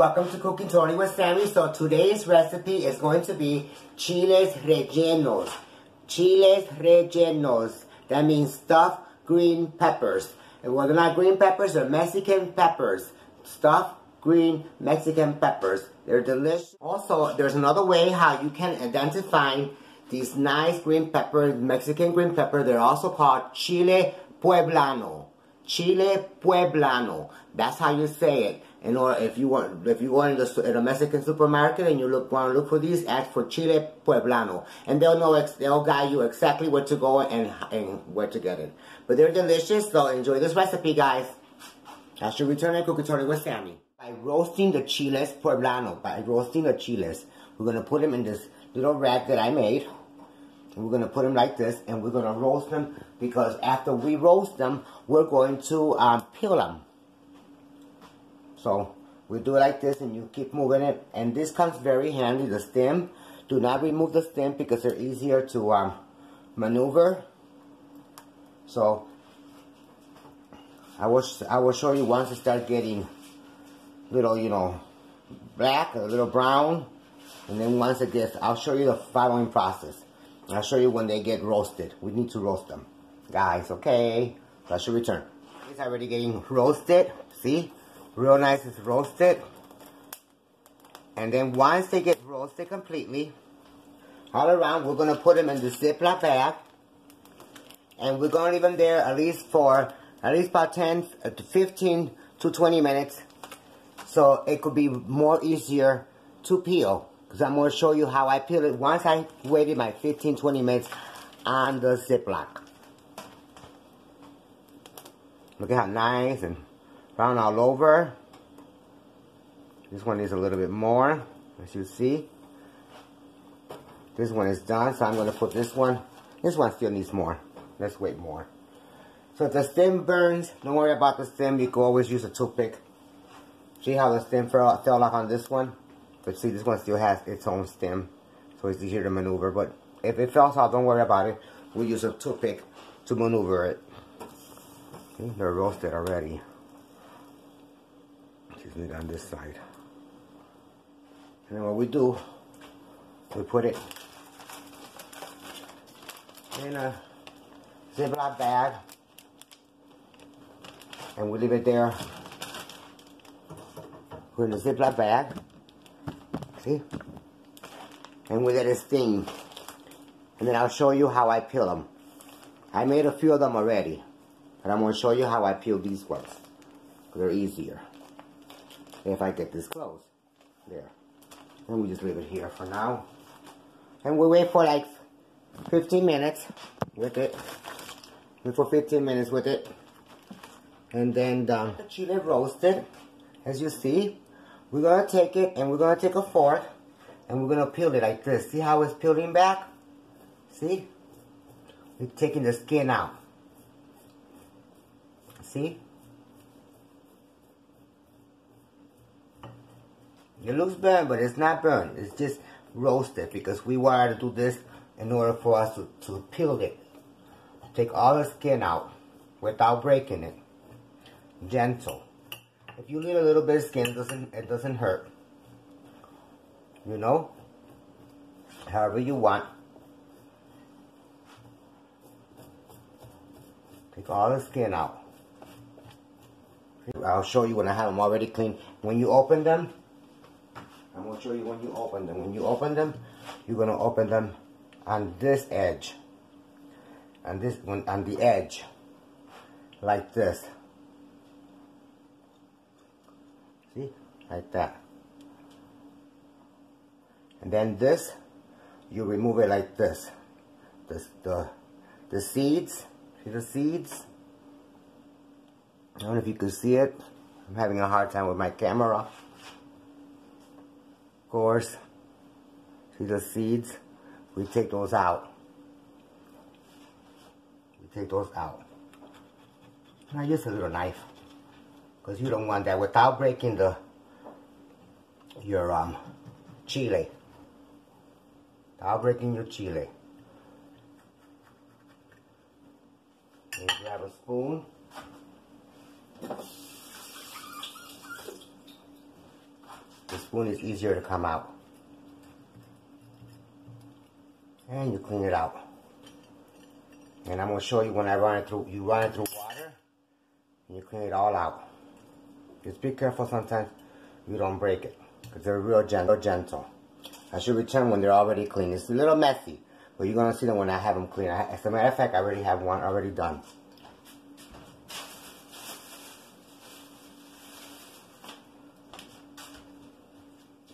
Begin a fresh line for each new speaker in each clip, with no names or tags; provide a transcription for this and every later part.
welcome to Cooking Tony with Sammy. So today's recipe is going to be chiles rellenos. Chiles rellenos. That means stuffed green peppers. And well, they're not green peppers, they're Mexican peppers. Stuffed green Mexican peppers. They're delicious. Also, there's another way how you can identify these nice green peppers, Mexican green pepper. They're also called chile pueblano. Chile pueblano. That's how you say it. And or if you go in a Mexican supermarket and you want to look for these, ask for chile pueblano, and they'll guide you exactly where to go and where to get it. But they're delicious, so enjoy this recipe, guys. I should return to Cooking Tony with Sammy. By roasting the chiles pueblano, we're gonna put them in this little rack that I made. And we're going to put them like this, and we're going to roast them, because after we roast them, we're going to peel them. So we do it like this, and you keep moving it. And this comes very handy, the stem. Do not remove the stem because they're easier to maneuver. So I will show you once it starts getting little, you know, black, a little brown. And then once it gets, I'll show you the following process. I'll show you when they get roasted. We need to roast them, guys, okay? So I should return. It's already getting roasted. See? Real nice, it's roasted. And then once they get roasted completely, all around, we're going to put them in the Ziploc bag. And we're going to leave them there at least about 10 to 15 to 20 minutes. So it could be more easier to peel. Because I'm going to show you how I peel it once I waited my 15-20 minutes on the Ziploc. Look at how nice and brown all over. This one needs a little bit more, as you see. This one is done, so I'm going to put this one. This one still needs more. Let's wait more. So if the stem burns, don't worry about the stem. You can always use a toothpick. See how the stem fell off on this one? But see, this one still has its own stem, so it's easier to maneuver. But if it falls off, don't worry about it. We'll use a toothpick to maneuver it. See, they're roasted already. Just need on this side. And then what we do, we put it in a Ziploc bag, and we leave it there. Put in a Ziploc bag. See? And we let it steam. And then I'll show you how I peel them. I made a few of them already. But I'm going to show you how I peel these ones. They're easier. If I get this close. There. And we just leave it here for now. And we wait for like 15 minutes with it. Wait for 15 minutes with it. And then the chile roasted, as you see. We're going to take it, and we're going to take a fork, and we're going to peel it like this. See how it's peeling back? See? We're taking the skin out. See? It looks burnt, but it's not burnt. It's just roasted, because we wanted to do this in order for us to peel it. Take all the skin out without breaking it. Gentle. If you leave a little bit of skin, it doesn't hurt. You know? However you want. Take all the skin out. I'll show you when I have them already clean. When you open them, I'm going to show you when you open them. When you open them, you're going to open them on this edge. And this one on the edge. Like this. See? Like that. And then this, you remove it like this. The seeds. See the seeds? I don't know if you can see it. I'm having a hard time with my camera. Of course. See the seeds? We take those out. We take those out. And I use a little knife. Because you don't want that without breaking your chile. Without breaking your chile. And grab a spoon. spoon is easier to come out. And you clean it out. And I'm going to show you when I run it through. You run it through water, and you clean it all out. Just be careful sometimes you don't break it, because they're real gentle. I should return when they're already clean. It's a little messy, but you're going to see them when I have them clean. As a matter of fact, I already have one already done.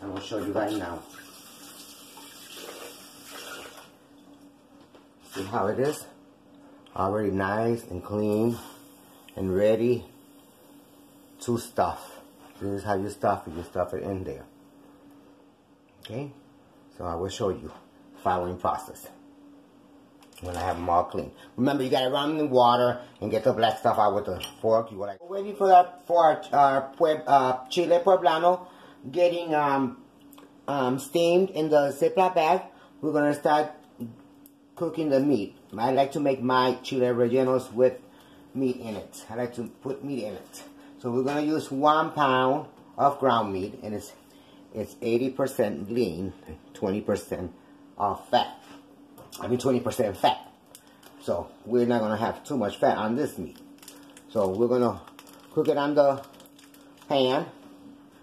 I'm going to show you right now. See how it is? Already nice and clean and ready to stuff. This is how you stuff it. You stuff it in there. Okay? So I will show you the following process when I have them all clean. Remember, you gotta run them in water and get the black stuff out with the fork. You like waiting for that for our Chile poblano getting steamed in the Ziploc bag. We're gonna start cooking the meat. I like to make my chile rellenos with meat in it. I like to put meat in it. So we're gonna use 1 pound of ground meat, and it's 80% lean, 20% fat. 20% fat. So we're not gonna have too much fat on this meat. So we're gonna cook it on the pan,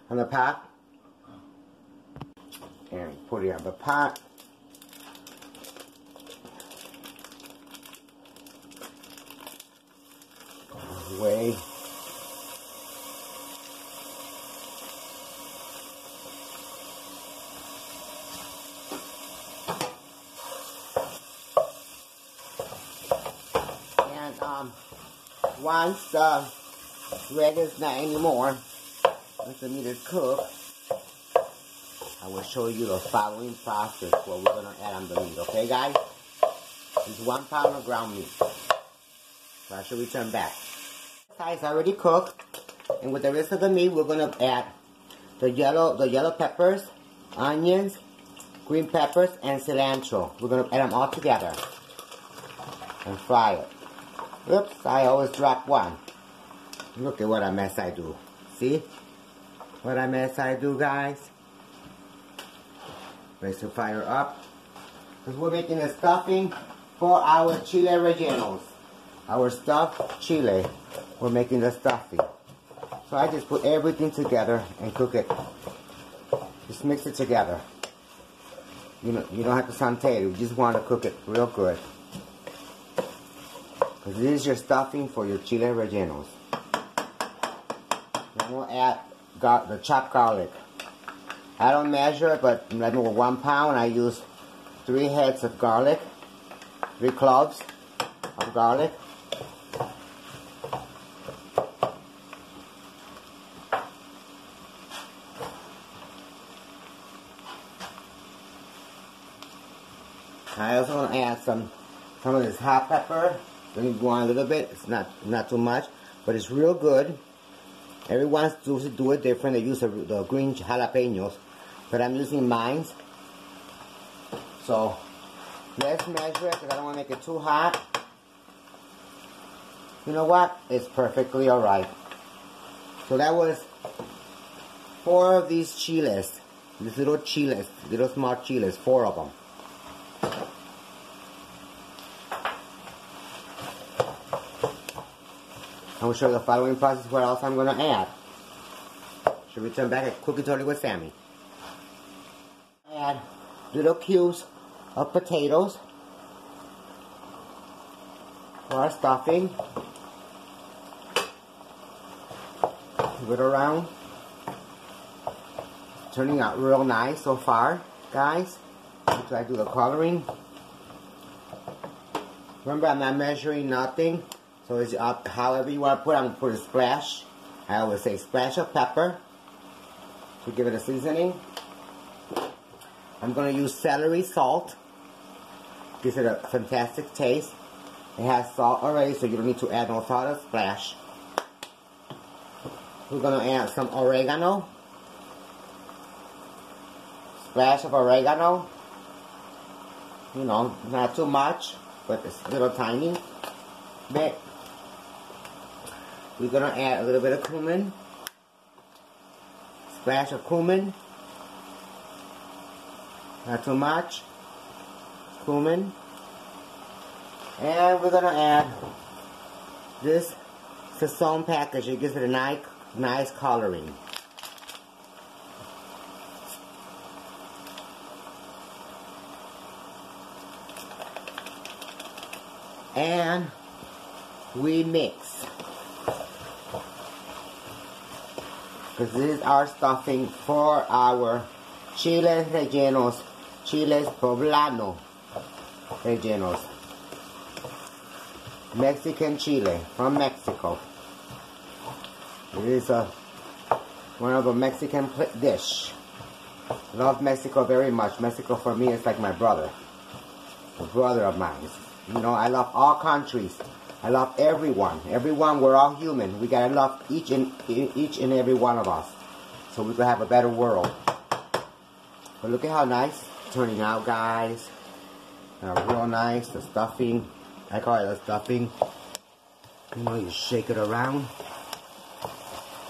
on the pot, and put it on the pot. Way. And once the red is not anymore, once the meat is cooked, I will show you the following process what we're gonna add on the meat. Okay, guys? It's 1 pound of ground meat. So I should return back. It's already cooked, and with the rest of the meat, we're gonna add the yellow peppers, onions, green peppers, and cilantro. We're gonna add them all together and fry it. Oops, I always drop one. Look at what a mess I do. See what a mess I do, guys? Raise the fire up, because we're making a stuffing for our chile rellenos. Our stuffed chile, we're making the stuffing. So I just put everything together and cook it. Just mix it together. You don't have to saute it. You just want to cook it real good. Because this is your stuffing for your chile rellenos. Then we'll add the chopped garlic. I don't measure it, but with 1 pound, I use 3 heads of garlic, 3 cloves of garlic. I also want to add some of this hot pepper. Then you want a little bit. It's not too much, but it's real good. Everyone's to do it different. They use the green jalapenos, but I'm using mine. So let's measure it, because I don't want to make it too hot. You know what? It's perfectly alright. So that was 4 of these chiles. These little chiles, little small chiles, 4 of them. I will show you the following process what else I'm going to add. Should we turn back and cook it totally with Sammy? Add little cubes of potatoes for our stuffing. Move it around. Turning out real nice so far, guys. After I do the coloring. Remember, I'm not measuring nothing. So it's up however you want to put. I'm going to put a splash. I always say splash of pepper to give it a seasoning. I'm going to use celery salt. Gives it a fantastic taste. It has salt already, so you don't need to add no salt or splash. We're going to add some oregano. Splash of oregano. You know, not too much, but it's a little tiny bit. We're going to add a little bit of cumin. Splash of cumin. Not too much. Cumin. And we're gonna add this Sazon package. It gives it a nice coloring. And we mix. Because this is our stuffing for our chiles rellenos, chiles poblano rellenos. Mexican chile from Mexico. It is one of a Mexican dish. Love Mexico very much. Mexico for me is like my brother. A brother of mine. You know, I love all countries. I love everyone. Everyone, we're all human. We gotta love each and every one of us, so we can have a better world. But look at how nice it's turning out, guys. Real nice. The stuffing. I call it the stuffing. You know, you shake it around.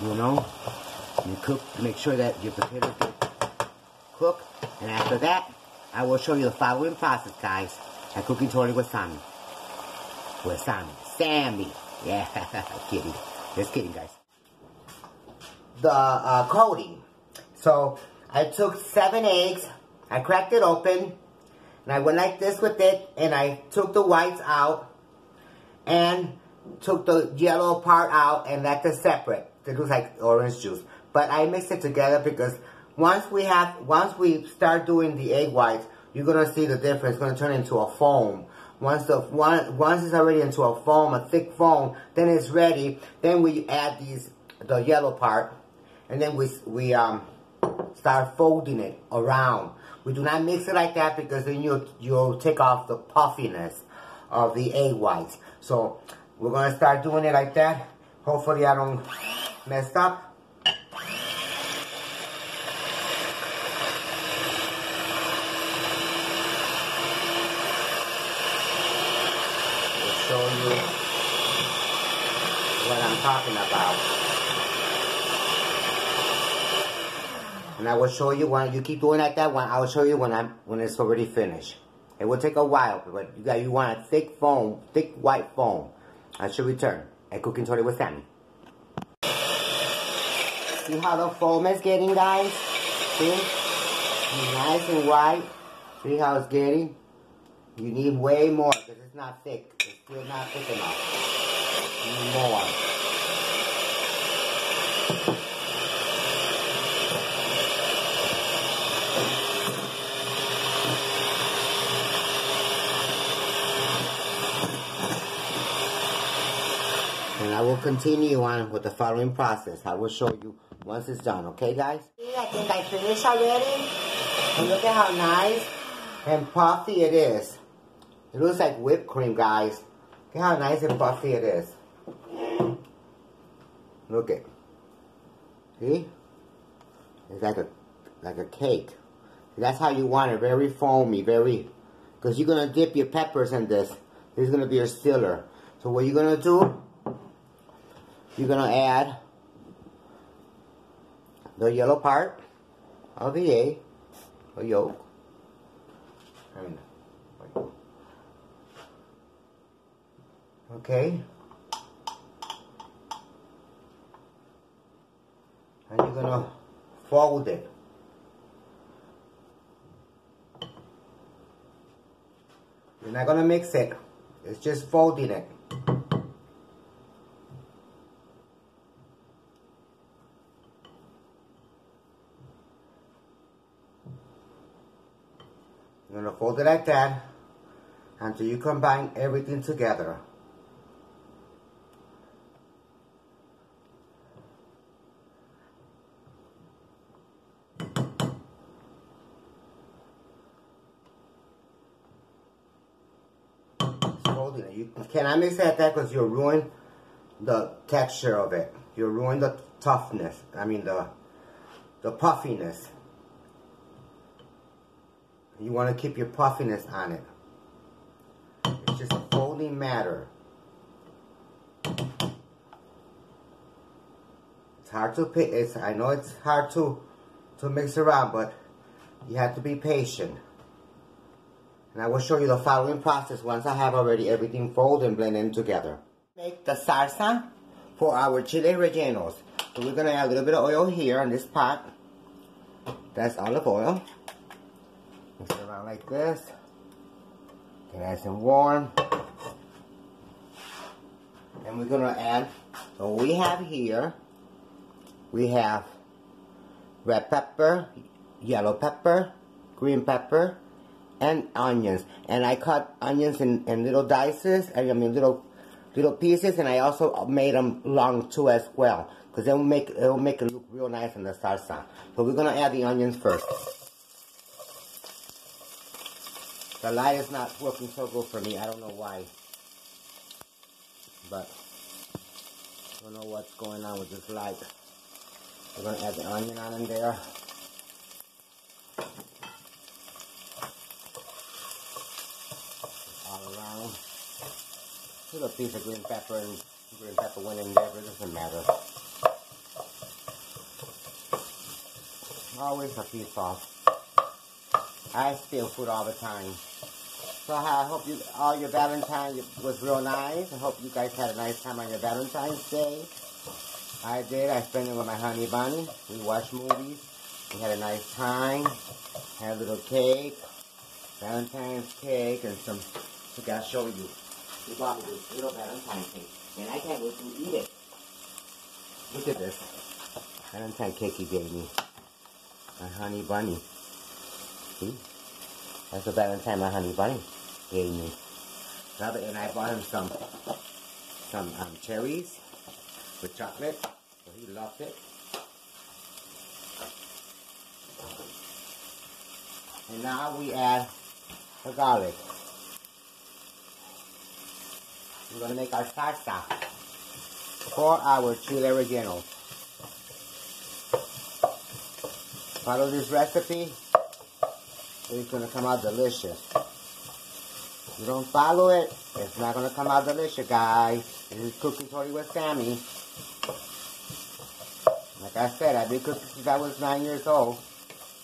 You know, you cook to make sure that your potatoes get cooked. And after that, I will show you the following process, guys. At Cooking Totally with Sammy. With Sammy. Sammy. Yeah, kidding. Just kidding, guys. The coating. So, I took 7 eggs. I cracked it open. And I went like this with it. And I took the whites out. And took the yellow part out. And left it separate. It looks like orange juice. But I mixed it together because once we start doing the egg whites, you're gonna see the difference. It's gonna turn into a foam. Once it's already into a foam, a thick foam, then it's ready. Then we add the yellow part, and then we start folding it around. We do not mix it like that because then you'll take off the puffiness of the egg whites. So we're gonna start doing it like that. Hopefully I don't mess up. Show you what I'm talking about. And I will show you when you keep doing like that. I will show you when it's already finished. It will take a while, but you want a thick foam, thick white foam. I should return at Cooking Totally with Sammy. See how the foam is getting, guys? See? Nice and white. See how it's getting? You need way more because it's not thick. It's still not thick enough. You need more. And I will continue on with the following process. I will show you once it's done. Okay, guys? I think I finished already. And look at how nice and puffy it is. It looks like whipped cream, guys. Look how nice and puffy it is. Look it. See? It's like a cake. That's how you want it. Very foamy, very... Because you're going to dip your peppers in this. This is going to be your sealer. So what you're going to do, you're going to add the yellow part of the egg, or yolk. Okay. And you're going to fold it. You're not going to mix it. It's just folding it. You're going to fold it like that until you combine everything together. You cannot mix it like that because you'll ruin the texture of it. You'll ruin the toughness. I mean the puffiness. You want to keep your puffiness on it. It's just a folding matter. It's hard to pick. I know it's hard to mix around, but you have to be patient. And I will show you the following process once I have already everything folded and blended together. Make the salsa for our chile rellenos. So we're going to add a little bit of oil here in this pot. That's olive oil. Mix it around like this. Get nice and warm. And we're going to add, so what we have here, we have red pepper, yellow pepper, green pepper, and onions. And I cut onions in little dices, little pieces, and I also made them long too as well, because it will make it look real nice in the salsa. So we're gonna add the onions first. The light is not working so good for me. I don't know why, but I don't know what's going on with this light. We're gonna add the onion on in there. All around. Little piece of green pepper, and green pepper went in there, but it doesn't matter. Always a piece off. I steal food all the time. So I hope all your Valentine's was real nice. I hope you guys had a nice time on your Valentine's Day. I did. I spent it with my honey bunny. We watched movies. We had a nice time. Had a little cake, Valentine's cake, and some. I gotta show you. We bought me this little Valentine's cake, and I can't wait to eat it. Look at this Valentine's cake he gave me. My honey bunny. See? That's a Valentine my honey bunny gave me. And I bought him some cherries with chocolate, so he loved it. And now we add the garlic. We're going to make our salsa for our chile relleno. Follow this recipe, it's going to come out delicious. If you don't follow it, it's not going to come out delicious, guys. This is Cooking Tori with Sammy. Like I said, I've been cooking since I was 9 years old.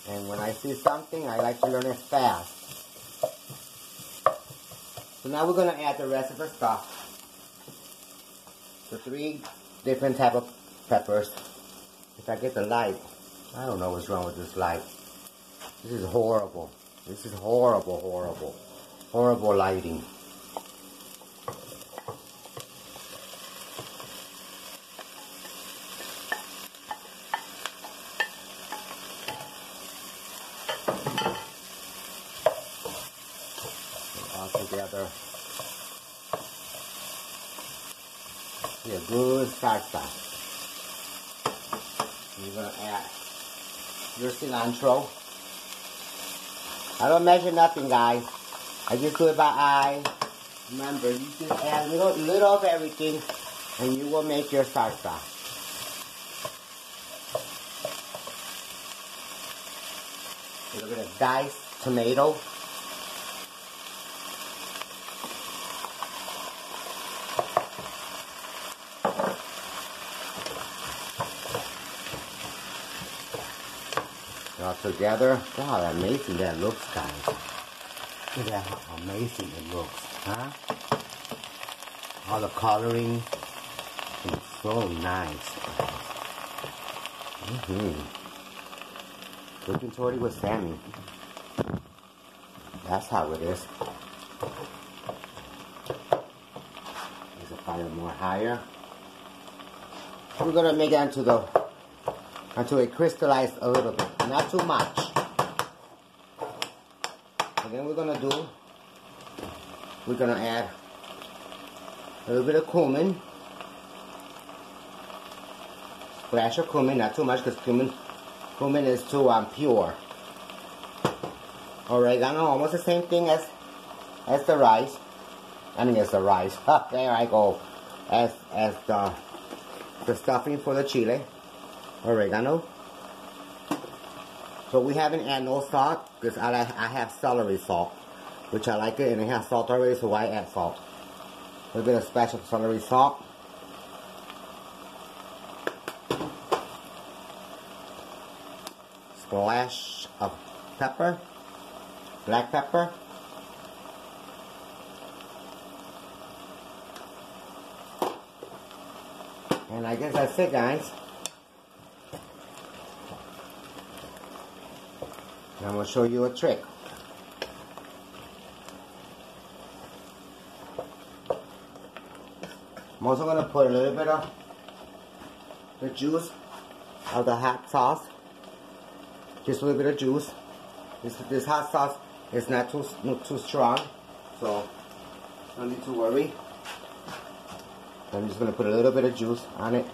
And when I see something, I like to learn it fast. So now we're going to add the rest of the stuff. The 3 different type of peppers. If I get the light, I don't know what's wrong with this light. This is horrible. This is horrible, horrible. Horrible lighting. All together. See a good salsa. You're going to add your cilantro. I don't measure nothing, guys. I just do it by eye. Remember, you just add a little of everything, and you will make your salsa. A little bit of diced tomato. All together. Look how amazing that looks, guys. Look at how amazing it looks, huh? All the coloring. It's so nice, guys. Cooking Tori with Sammy. That's how it is. Raise the fire more higher. We're gonna make it until it crystallized a little bit, not too much. And then we're gonna add a little bit of cumin, splash of cumin, not too much because cumin is too pure. Oregano, almost the same thing as the rice. I mean, as the rice. There I go. As the stuffing for the chile. Oregano. So we haven't added no salt because I have celery salt, which I like it, and it has salt already, so I add salt. A little bit of splash of celery salt. Splash of pepper, black pepper. And I guess that's it, guys. And I'm going to show you a trick. I'm also going to put a little bit of the juice of the hot sauce. Just a little bit of juice. This hot sauce is not too strong, so no need to worry. I'm just going to put a little bit of juice on it,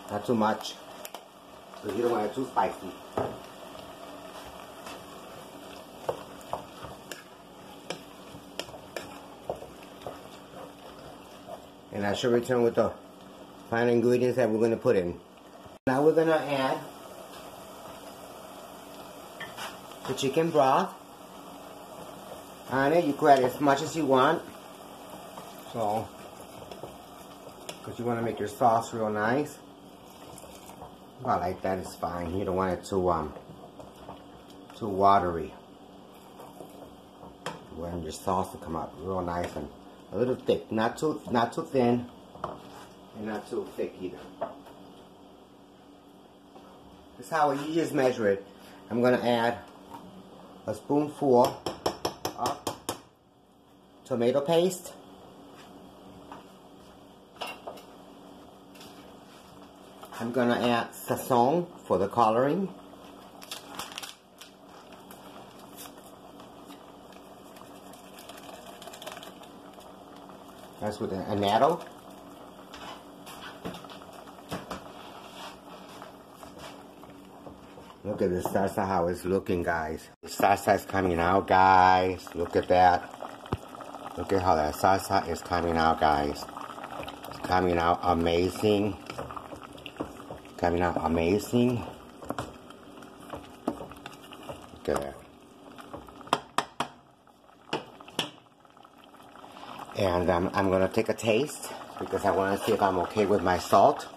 not too much, because you don't want it too spicy. And I should return with the final ingredients that we're going to put in. Now we're going to add the chicken broth on it. You can add as much as you want. So, because you want to make your sauce real nice. About like that is fine. You don't want it too watery. You want your sauce to come out real nice and a little thick, not too thin, and not too thick either. This is how you just measure it. I'm gonna add a spoonful of tomato paste. I'm gonna add sazon for the coloring. That's with an annatto. Look at the salsa, how it's looking, guys. The salsa is coming out, guys. Look at that. Look at how that salsa is coming out, guys. It's coming out amazing. Coming out amazing. Look at that. And I'm going to take a taste because I want to see if I'm okay with my salt.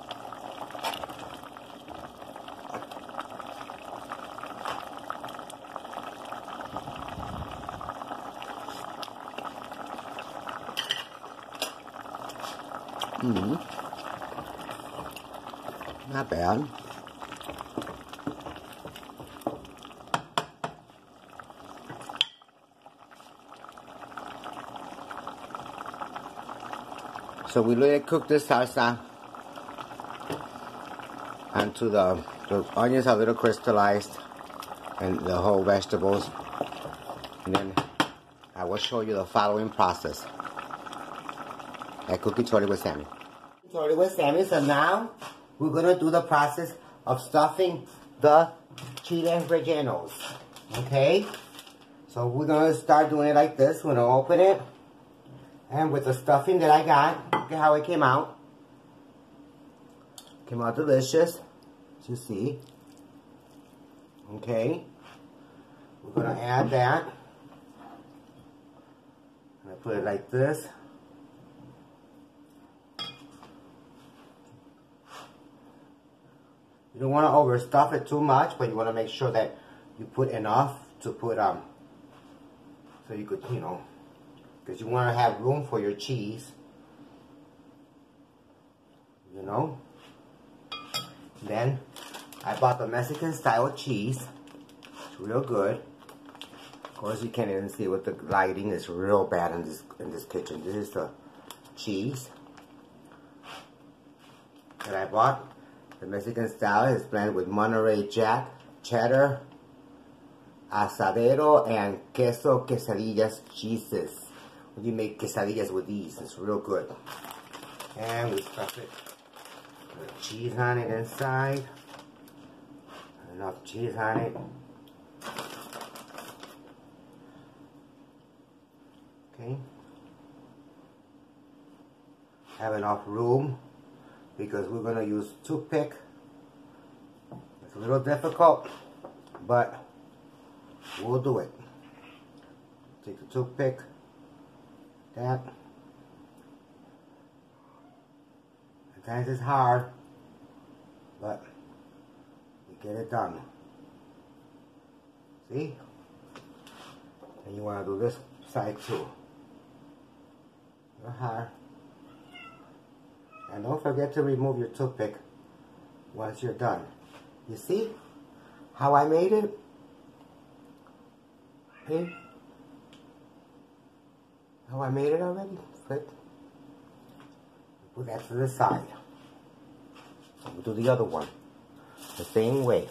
Not bad. So we let it cook this salsa until the onions are a little crystallized and the whole vegetables. And then I will show you the following process at Cooking Totally with Sammy. Totally with Sammy. So now we're going to do the process of stuffing the Chile rellenos. Okay? So we're going to start doing it like this. We're going to open it. And with the stuffing that I got, look at how it came out. Came out delicious, as you see. Okay. We're going to add that. I'm going to put it like this. You don't want to overstuff it too much, but you want to make sure that you put enough to put, so you could, you know, because you want to have room for your cheese, you know. Then I bought the Mexican style cheese. It's real good. Of course, you can't even see with the lighting. It's real bad in this kitchen. This is the cheese that I bought. The Mexican style is blended with Monterey Jack, cheddar, asadero, and queso quesadillas cheeses. You make quesadillas with these. It's real good. And we stuff it with cheese on it inside. Enough cheese on it. Okay. Have enough room because we're going to use toothpick. It's a little difficult, but we'll do it. Take the toothpick. That. Sometimes it's hard, but you get it done. See? And you want to do this side too. A little hard. And don't forget to remove your toothpick once you're done. You see how I made it? See? How I made it already? Flip. Put that to the side. We'll do the other one the same way.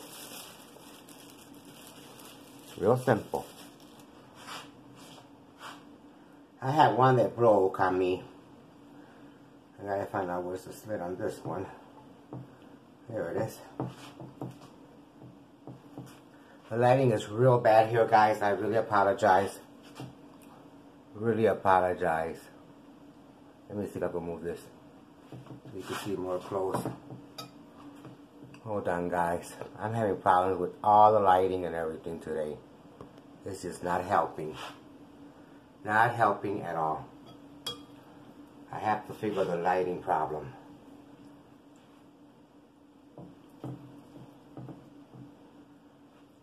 Real simple. I had one that broke on me. I gotta find out where's the slit on this one. There it is. The lighting is real bad here, guys. I really apologize. Really apologize. Let me see if I can move this so you can see more close. Hold on, guys. I'm having problems with all the lighting and everything today. It's just not helping. Not helping at all. I have to figure the lighting problem.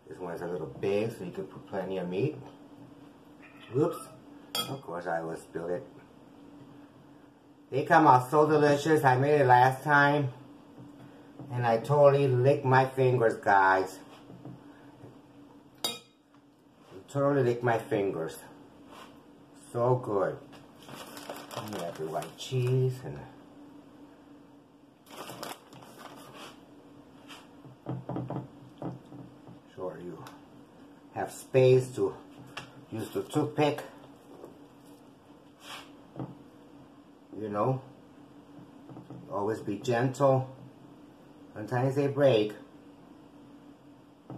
This one's a little big, so you can put plenty of meat. Whoops. Of course I will spill it. They come out so delicious. I made it last time. And I totally licked my fingers, guys. Totally licked my fingers. So good. And you have the white cheese and sure you have space to use the toothpick. You know, always be gentle. Sometimes they break,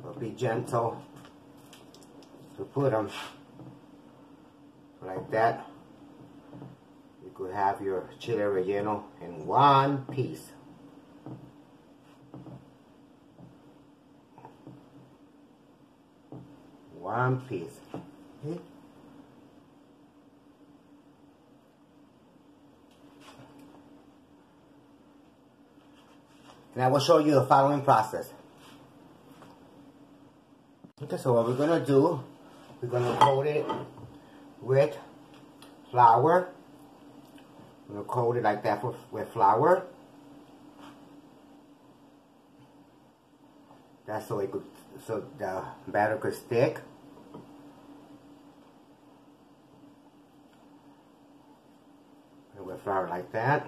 but be gentle to put them like that. You could have your chile relleno in one piece. One piece. Okay? And I will show you the following process. Okay, so what we're going to do, we're going to coat it with flour. I'm going to coat it like that with flour. That's so it could, so the batter could stick. And with flour like that.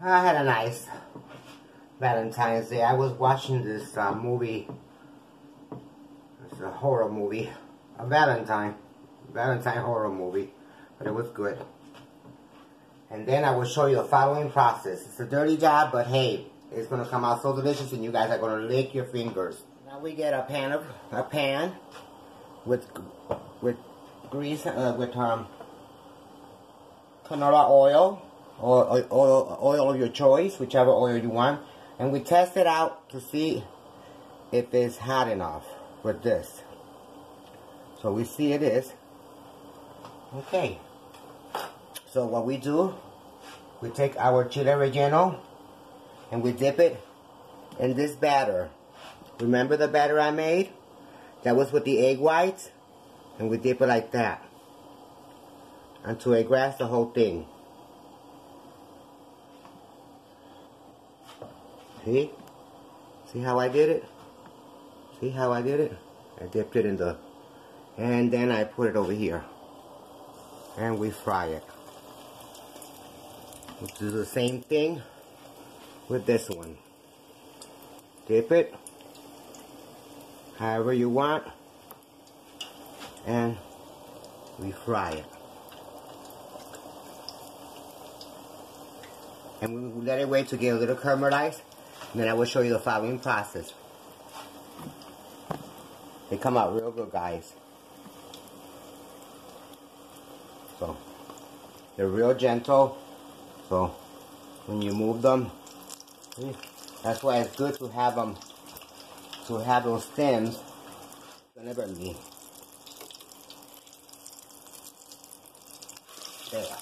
I had a nice Valentine's Day. I was watching this movie. It's a horror movie. A Valentine horror movie. But it was good. And then I will show you the following process. It's a dirty job, but hey, it's going to come out so delicious and you guys are going to lick your fingers. Now we get a pan with grease, with canola oil. Or oil of your choice, whichever oil you want. And we test it out to see if it's hot enough with this. So we see it is. Okay. So what we do, we take our chile relleno and we dip it in this batter. Remember the batter I made? That was with the egg whites. And we dip it like that until it grabs the whole thing. See? See how I did it? See how I did it? I dipped it in the... And then I put it over here. And we fry it. We'll do the same thing with this one. Dip it however you want. And we fry it. And we let it wait to get a little caramelized. And then I will show you the following process. They come out real good, guys. So, they're real gentle. So, when you move them, that's why it's good to have them, to have those stems. Deliberately. There.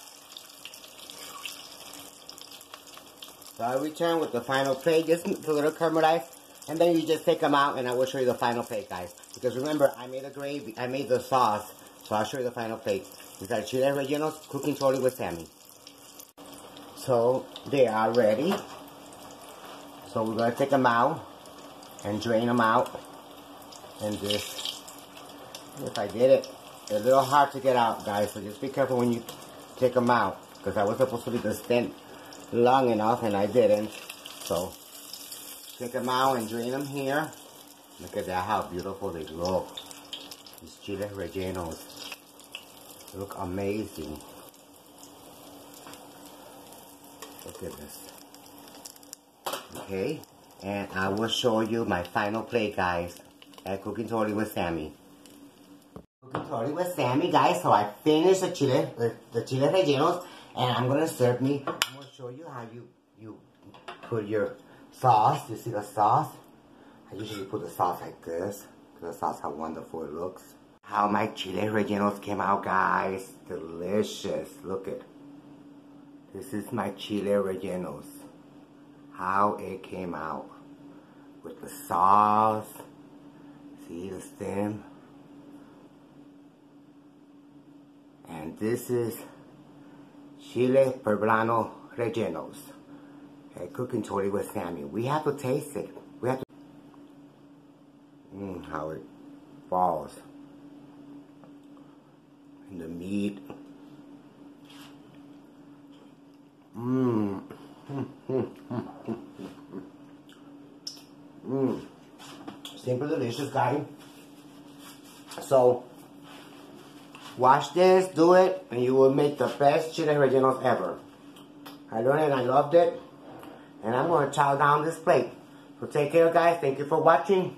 So I return with the final plate, just a little caramelized, and then you just take them out, and I will show you the final plate, guys. Because remember, I made the gravy, I made the sauce, so I'll show you the final plate. These are chile rellenos, cooking totally with Sammy. So they are ready. So we're gonna take them out and drain them out, and just, if I did it, it's a little hard to get out, guys. So just be careful when you take them out, because I was supposed to leave the stent long enough and I didn't. So take them out and drain them here. Look at that, how beautiful they look. These chile rellenos look amazing. Look at this. Okay, and I will show you my final plate, guys, at Cooking Totally with Sammy. Cooking Totally with Sammy, guys. So I finished the chile rellenos, and I'm gonna serve me. I'm gonna show you how you put your sauce. You see the sauce? I usually put the sauce like this. The sauce, how wonderful it looks. How my chile rellenos came out, guys. Delicious. Look at. This is my chile rellenos. How it came out with the sauce. See the stem? And this is chile pueblano rellenos. Okay, Cooking Totally with Sammy. We have to taste it. We have to. How it falls. And the meat. Simple, delicious, guys. So, watch this, do it, and you will make the best chile rellenos ever. I learned it and I loved it. And I'm going to chow down this plate. So take care, guys. Thank you for watching.